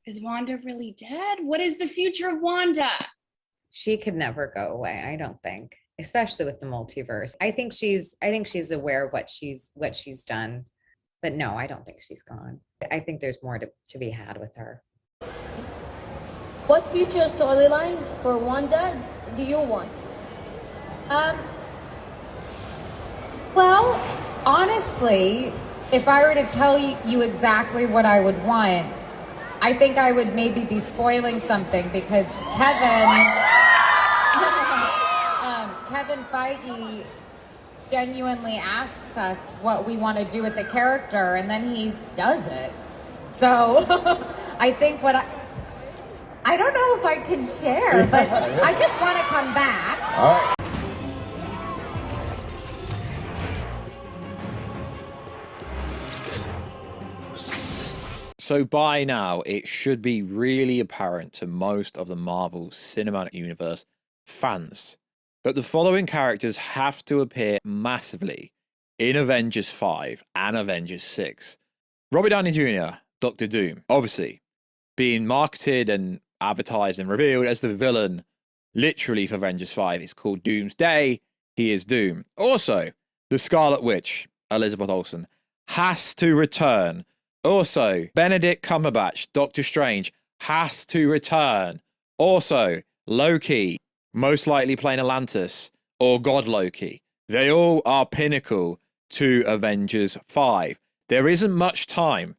Is Wanda really dead? What is the future of Wanda? She could never go away, I don't think, especially with the multiverse. I think she's aware of what she's done. But no, I don't think she's gone. I think there's more to be had with her. What future storyline for Wanda do you want? Um, well, honestly, if I were to tell you exactly what I would want, I think I would maybe be spoiling something because Kevin Feige genuinely asks us what we want to do with the character, and then he does it. So I think I don't know if I can share, but I just want to come back. All right. So by now, it should be really apparent to most of the Marvel Cinematic Universe fans that the following characters have to appear massively in Avengers 5 and Avengers 6. Robert Downey Jr., Doctor Doom, obviously, being marketed and advertised and revealed as the villain, literally, for Avengers 5. It's called Doomsday. He is Doom. Also, the Scarlet Witch, Elizabeth Olsen, has to return. Also, Benedict Cumberbatch, Doctor Strange, has to return. Also, Loki, most likely playing Atlantis, or God Loki. They all are pinnacle to Avengers 5. There isn't much time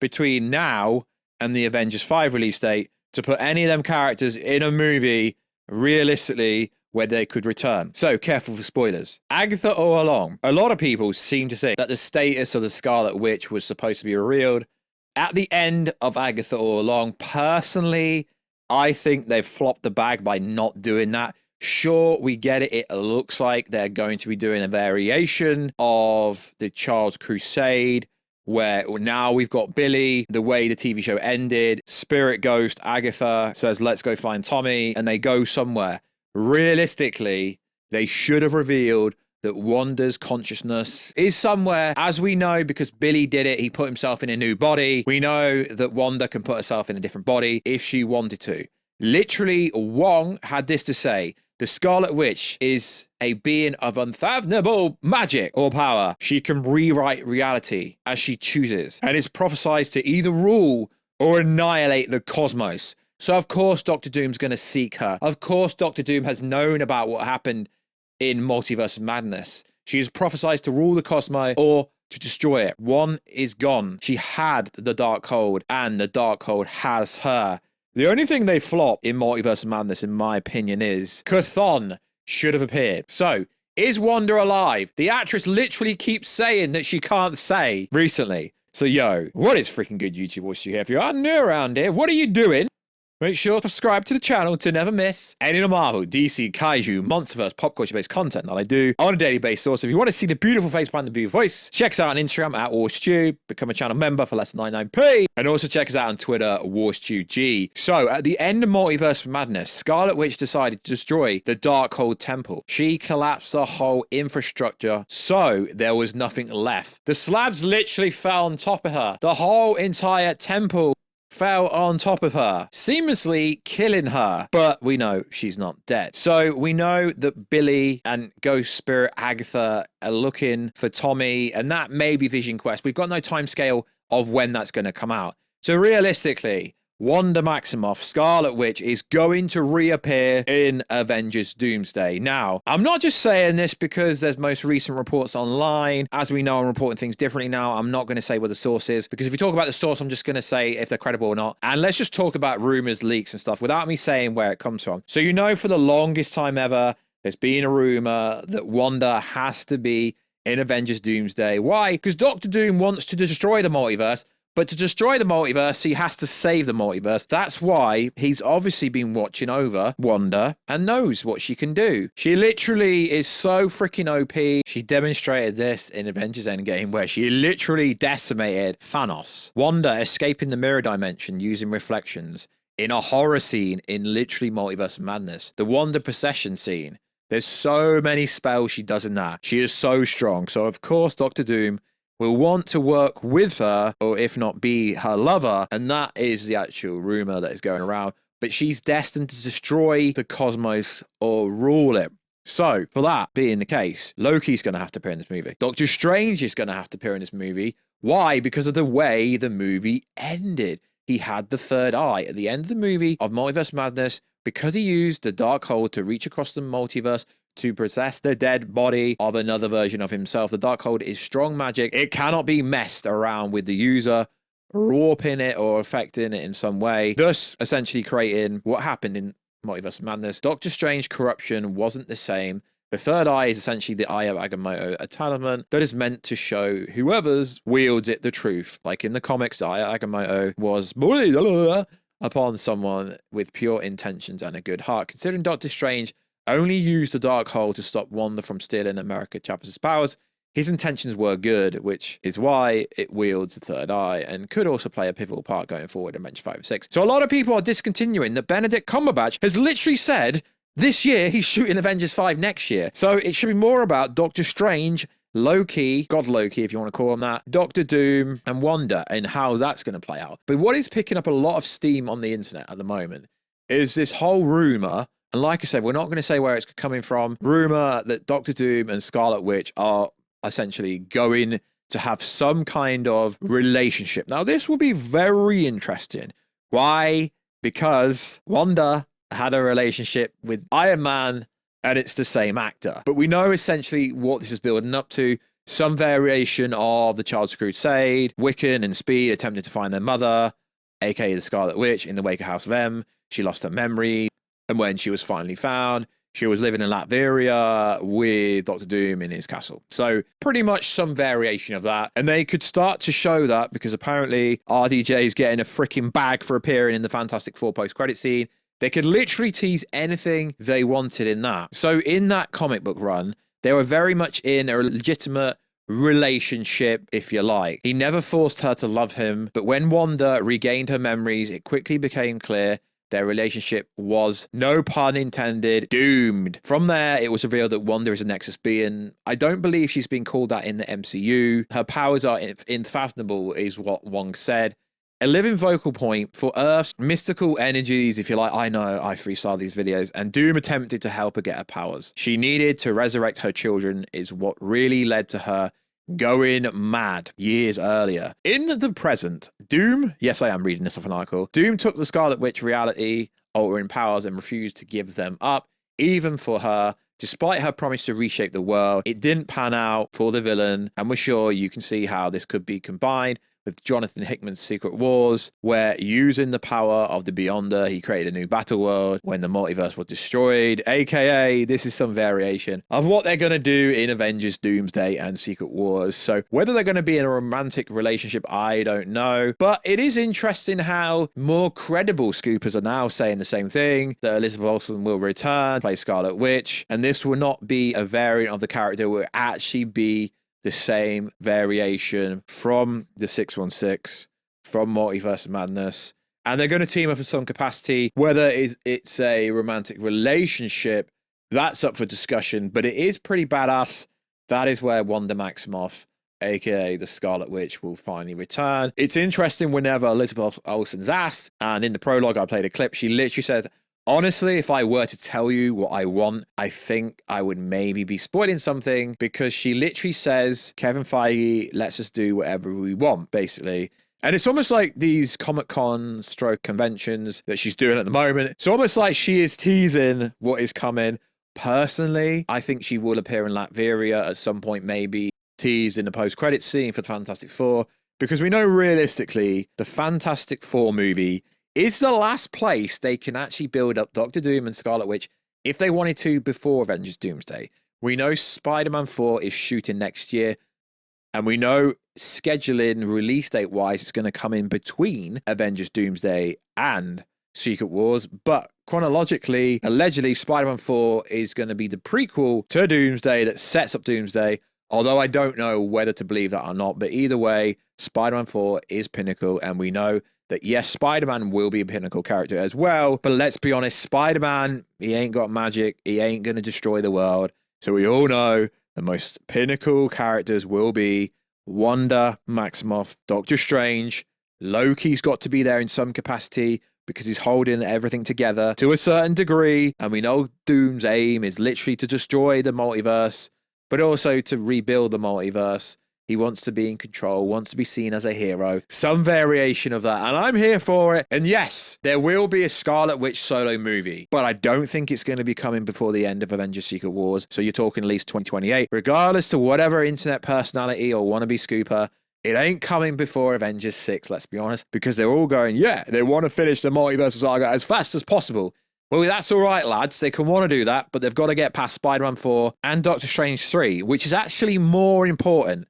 between now and the Avengers 5 release date to put any of them characters in a movie realistically where they could return. So careful for spoilers. Agatha all along, a lot of people seem to think that the status of the Scarlet Witch was supposed to be revealed at the end of Agatha all along. Personally, I think they've flopped the bag by not doing that. Sure, we get it. It looks like they're going to be doing a variation of the Charles Crusade, where now we've got Billy, the way the TV show ended. Spirit Ghost, Agatha says, let's go find Tommy, and they go somewhere. Realistically, they should have revealed that Wanda's consciousness is somewhere, as we know, because Billy did it. He put himself in a new body. We know that Wanda can put herself in a different body if she wanted to. Literally, Wong had this to say: the Scarlet Witch is a being of unfathomable magic or power. She can rewrite reality as she chooses, and is prophesied to either rule or annihilate the cosmos. So, of course, Doctor Doom's going to seek her. Of course, Doctor Doom has known about what happened in Multiverse of Madness. She is prophesied to rule the cosmos or to destroy it. One is gone. She had the Darkhold, and the Darkhold has her. The only thing they flop in Multiverse of Madness, in my opinion, is Chthon should have appeared. So, is Wanda alive? The actress literally keeps saying that she can't say recently. So, yo, what is freaking good YouTube voice you have? If you are new around here, what are you doing? Make sure to subscribe to the channel to never miss any of the Marvel, DC, Kaiju, Monsterverse, pop culture-based content that I do on a daily basis. Also, if you want to see the beautiful face behind the beautiful voice, check us out on Instagram at Warstu, become a channel member for less than 99p, and also check us out on Twitter, WarstuG. So, at the end of Multiverse of Madness, Scarlet Witch decided to destroy the Darkhold Temple. She collapsed the whole infrastructure, so there was nothing left. The slabs literally fell on top of her. The whole entire temple fell on top of her, seamlessly killing her. But we know she's not dead. So we know that Billy and Ghost Spirit Agatha are looking for Tommy, and that may be Vision Quest. We've got no time scale of when that's going to come out. So realistically, Wanda Maximoff, Scarlet Witch, is going to reappear in Avengers Doomsday. Now, I'm not just saying this because there's most recent reports online. As we know, I'm reporting things differently now. I'm not going to say what the source is, because if you talk about the source, I'm just going to say if they're credible or not. And let's just talk about rumors, leaks, and stuff without me saying where it comes from. So, you know, for the longest time ever, there's been a rumor that Wanda has to be in Avengers Doomsday. Why? Because Doctor Doom wants to destroy the multiverse. But to destroy the multiverse, he has to save the multiverse. That's why he's obviously been watching over Wanda and knows what she can do. She literally is so freaking OP. She demonstrated this in Avengers Endgame, where she literally decimated Thanos. Wanda escaping the mirror dimension using reflections in a horror scene in literally Multiverse of Madness. The Wanda procession scene. There's so many spells she does in that. She is so strong. So, of course, Doctor Doom will want to work with her, or if not be her lover. And that is the actual rumor that is going around. But she's destined to destroy the cosmos or rule it. So, for that being the case, Loki's going to have to appear in this movie. Doctor Strange is going to have to appear in this movie. Why? Because of the way the movie ended. He had the third eye at the end of the movie of Multiverse Madness because he used the Darkhold to reach across the multiverse to possess the dead body of another version of himself. The Darkhold is strong magic. It cannot be messed around with the user, warping it or affecting it in some way, thus essentially creating what happened in Multiverse Madness. Doctor Strange corruption wasn't the same. The third eye is essentially the Eye of Agamotto, a talisman that is meant to show whoever's wields it the truth. Like in the comics, the Eye of Agamotto was upon someone with pure intentions and a good heart. Considering Doctor Strange only used the Darkhold to stop Wanda from stealing America Chavez's powers, his intentions were good, which is why it wields the third eye and could also play a pivotal part going forward in Avengers 5 and 6. So a lot of people are discontinuing that Benedict Cumberbatch has literally said this year he's shooting Avengers 5 next year. So it should be more about Doctor Strange, Loki, God Loki, if you want to call him that, Doctor Doom, and Wanda, and how that's going to play out. But what is picking up a lot of steam on the internet at the moment is this whole rumor. And like I said, we're not going to say where it's coming from. Rumor that Doctor Doom and Scarlet Witch are essentially going to have some kind of relationship. Now, this will be very interesting. Why? Because Wanda had a relationship with Iron Man, and it's the same actor. But we know essentially what this is building up to. Some variation of the Child's Crusade, Wiccan and Speed attempting to find their mother, aka the Scarlet Witch, in the wake of House of M. She lost her memory, and when she was finally found, she was living in Latveria with Doctor Doom in his castle. So pretty much some variation of that. And they could start to show that because apparently RDJ is getting a freaking bag for appearing in the Fantastic Four post-credit scene. They could literally tease anything they wanted in that. So in that comic book run, they were very much in a legitimate relationship, if you like. He never forced her to love him, but when Wanda regained her memories, it quickly became clear their relationship was, no pun intended, doomed. From there, it was revealed that Wanda is a Nexus being. I don't believe she's been called that in the MCU. Her powers are unfathomable, is what Wong said. A living vocal point for Earth's mystical energies, if you like. I know, I freestyle these videos. And Doom attempted to help her get her powers. She needed to resurrect her children, is what really led to her going mad years earlier. In the present, Doom, yes, I am reading this off an article. Doom took the Scarlet Witch reality altering powers and refused to give them up, even for her. Despite her promise to reshape the world, it didn't pan out for the villain, and we're sure you can see how this could be combined with Jonathan Hickman's Secret Wars, where using the power of the Beyonder, he created a new battle world when the multiverse was destroyed, aka this is some variation of what they're going to do in Avengers Doomsday and Secret Wars. So whether they're going to be in a romantic relationship, I don't know. But it is interesting how more credible scoopers are now saying the same thing, that Elizabeth Olsen will return, play Scarlet Witch, and this will not be a variant of the character, it will actually be the same variation from the 616, from Multiverse Madness, and they're going to team up in some capacity. Whether it's a romantic relationship, that's up for discussion, but it is pretty badass. That is where Wanda Maximoff, aka the Scarlet Witch, will finally return. It's interesting whenever Elizabeth Olsen's asked, and in the prologue I played a clip, she literally said, honestly, if I were to tell you what I want, I think I would maybe be spoiling something, because she literally says Kevin Feige lets us do whatever we want, basically. And it's almost like these Comic-Con stroke conventions that she's doing at the moment. It's almost like she is teasing what is coming. Personally, I think she will appear in Latveria at some point, maybe teased in the post-credits scene for the Fantastic Four, because we know realistically the Fantastic Four movie is the last place they can actually build up Doctor Doom and Scarlet Witch if they wanted to before Avengers Doomsday. We know Spider-Man 4 is shooting next year, and we know scheduling release date wise it's going to come in between Avengers Doomsday and Secret Wars, but chronologically, allegedly Spider-Man 4 is going to be the prequel to Doomsday that sets up Doomsday, although I don't know whether to believe that or not. But either way, Spider-Man 4 is pinnacle, and we know that yes, Spider-Man will be a pinnacle character as well, but let's be honest, Spider-Man, he ain't got magic, he ain't going to destroy the world, so we all know the most pinnacle characters will be Wanda Maximoff, Doctor Strange, Loki's got to be there in some capacity because he's holding everything together to a certain degree. And we know Doom's aim is literally to destroy the multiverse, but also to rebuild the multiverse. He wants to be in control, wants to be seen as a hero. Some variation of that. And I'm here for it. And yes, there will be a Scarlet Witch solo movie, but I don't think it's going to be coming before the end of Avengers Secret Wars. So you're talking at least 2028. Regardless to whatever internet personality or wannabe scooper, it ain't coming before Avengers 6, let's be honest, because they're all going, yeah, they want to finish the multiverse saga as fast as possible. Well, that's all right, lads. They can want to do that, but they've got to get past Spider-Man 4 and Doctor Strange 3, which is actually more important.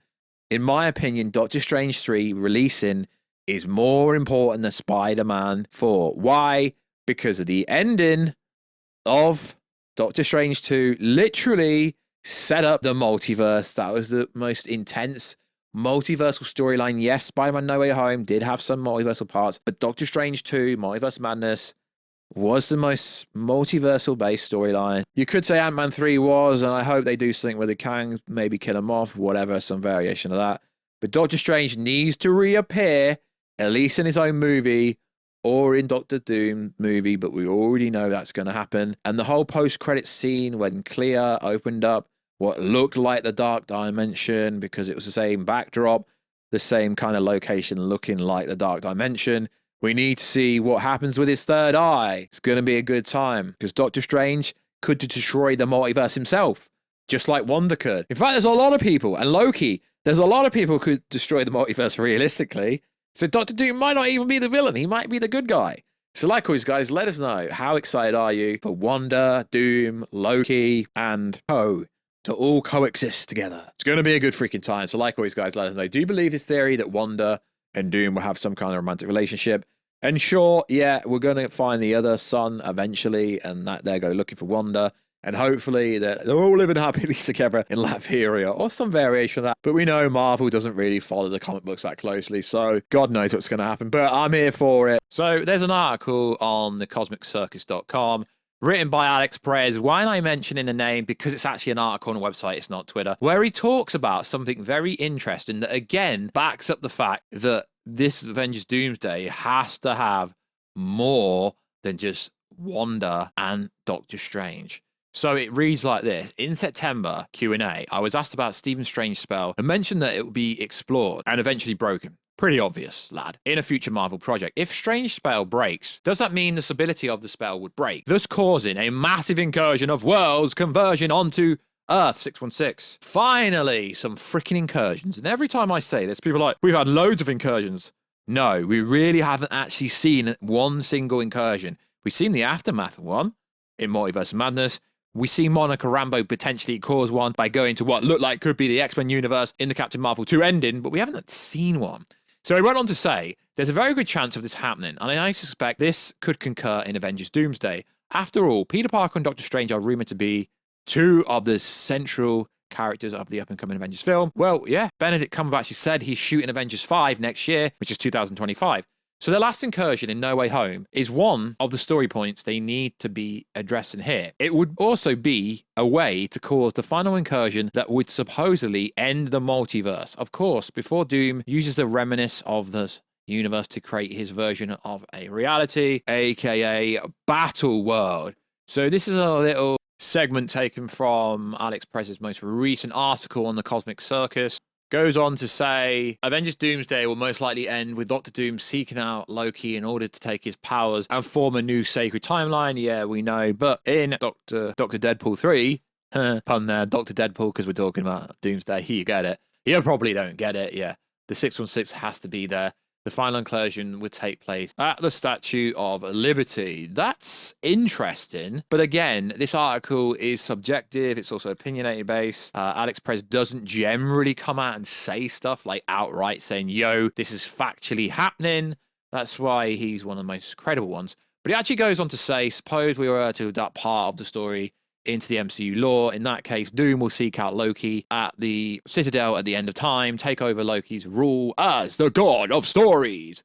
In my opinion, Doctor Strange 3 releasing is more important than Spider-Man 4. Why? Because of the ending of Doctor Strange 2 literally set up the multiverse. That was the most intense multiversal storyline. Yes, Spider-Man No Way Home did have some multiversal parts, but Doctor Strange 2, Multiverse Madness, was the most multiversal based storyline. You could say Ant-Man 3 was, and I hope they do something where they can maybe kill him off, whatever, some variation of that. But Doctor Strange needs to reappear, at least in his own movie or in Doctor Doom movie, but we already know that's going to happen. And the whole post-credit scene when Clea opened up what looked like the Dark Dimension, because it was the same backdrop, the same kind of location looking like the Dark Dimension. We need to see what happens with his third eye. It's going to be a good time because Doctor Strange could destroy the multiverse himself, just like Wanda could. In fact, there's a lot of people, and Loki, there's a lot of people who could destroy the multiverse realistically. So Doctor Doom might not even be the villain. He might be the good guy. So like always, guys, let us know, how excited are you for Wanda, Doom, Loki, and Poe to all coexist together? It's going to be a good freaking time. So like always, guys, let us know. Do you believe this theory that Wanda and Doom will have some kind of romantic relationship? And sure, yeah, we're going to find the other son eventually, and that they go looking for Wanda. And hopefully they're all living happily together in Latveria or some variation of that. But we know Marvel doesn't really follow the comic books that closely, so God knows what's going to happen. But I'm here for it. So there's an article on thecosmiccircus.com written by Alex Perez. Why am I mentioning the name? Because it's actually an article on a website, it's not Twitter, where he talks about something very interesting that, again, backs up the fact that this Avengers Doomsday has to have more than just Wanda and Doctor Strange. So it reads like this. In September Q&A, I was asked about Stephen Strange's spell and mentioned that it would be explored and eventually broken. Pretty obvious, lad. In a future Marvel project, if Strange's spell breaks, does that mean the stability of the spell would break, thus causing a massive incursion of worlds conversion onto Earth 616? Finally, some freaking incursions. And every time I say this, people are like, we've had loads of incursions. No, we really haven't actually seen one single incursion. We've seen the aftermath of one in Multiverse of Madness. We see Monica Rambeau potentially cause one by going to what looked like could be the X-Men universe in the Captain Marvel 2 ending, but we haven't seen one. So he went on to say, there's a very good chance of this happening, and I suspect this could concur in Avengers Doomsday. After all, Peter Parker and Doctor Strange are rumored to be two of the central characters of the up-and-coming Avengers film. Well, yeah, Benedict Cumberbatch has said he's shooting Avengers 5 next year, which is 2025. So the last incursion in No Way Home is one of the story points they need to be addressing here. It would also be a way to cause the final incursion that would supposedly end the multiverse. Of course, before Doom uses the reminiscence of this universe to create his version of a reality, aka Battle World. So this is a little segment taken from Alex Perez's most recent article on the Cosmic Circus. Goes on to say, Avengers Doomsday will most likely end with Doctor Doom seeking out Loki in order to take his powers and form a new sacred timeline. Yeah, we know. But in Doctor Deadpool 3, pun there, Doctor Deadpool, because we're talking about Doomsday, you get it. You probably don't get it, yeah. The 616 has to be there. The final incursion would take place at the Statue of Liberty. That's interesting. But again, this article is subjective. It's also opinionated based. Alex Perez doesn't generally come out and say stuff like outright saying, yo, this is factually happening. That's why he's one of the most credible ones. But he actually goes on to say, suppose we were to adapt part of the story into the MCU lore. In that case, Doom will seek out Loki at the Citadel at the end of time, take over Loki's rule as the god of stories,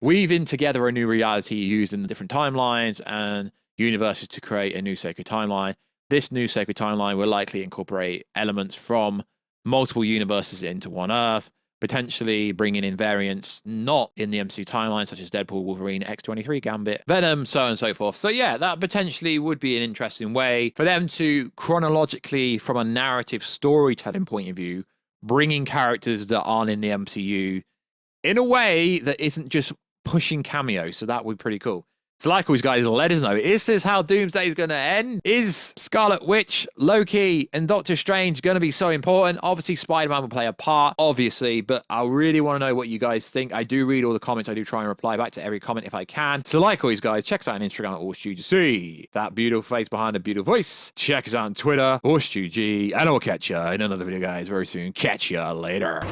weaving together a new reality used in the different timelines and universes to create a new sacred timeline. This new sacred timeline will likely incorporate elements from multiple universes into one Earth, potentially bringing in variants not in the MCU timeline, such as Deadpool, Wolverine, X-23, Gambit, Venom, so on and so forth. So yeah, that potentially would be an interesting way for them to chronologically, from a narrative storytelling point of view, bringing characters that aren't in the MCU in a way that isn't just pushing cameos. So that would be pretty cool. So like always, guys, let us know. Is this how Doomsday is going to end? Is Scarlet Witch, Loki, and Doctor Strange going to be so important? Obviously, Spider-Man will play a part, obviously, but I really want to know what you guys think. I do read all the comments. I do try and reply back to every comment if I can. So like always, guys, check us out on Instagram at Warstu to see that beautiful face behind a beautiful voice. Check us out on Twitter, WarstuG, and I'll catch ya in another video, guys, very soon. Catch ya later.